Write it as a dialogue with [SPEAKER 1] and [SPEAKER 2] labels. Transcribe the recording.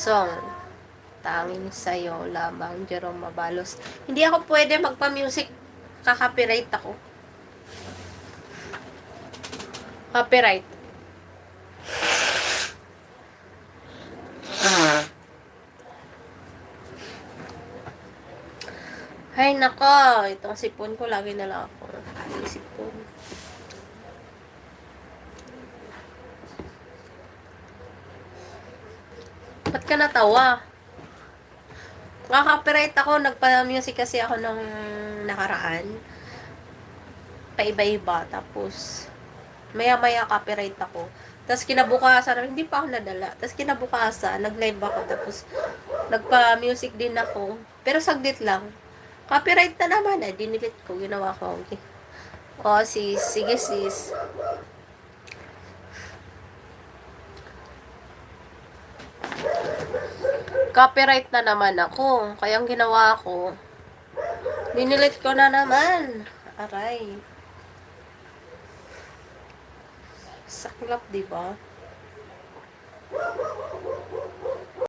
[SPEAKER 1] song. Tanging sa'yo lamang, Jerome Mabalos. Hindi ako pwede magpa-music. Ka-copyright ako. Copyright. Ay, nako. Itong sipon ko, lagi na lang ako. Sipon. Ba't ka natawa? Naka-copyright ako. Nagpa-music kasi ako nung nakaraan. Paiba-iba. Tapos, maya-maya copyright ako. Tapos kinabukasan, hindi pa ako nadala. Tapos kinabukasan, nag-live ako. Tapos, nagpa-music din ako. Pero saglit lang. Copyright na naman. Dinilit ko. Ginawa ko. Okay. O, sis. Sige, sis. Copyright na naman ako. Kaya ang ginawa ko, dinilit ko na naman. Aray. Saklap, diba?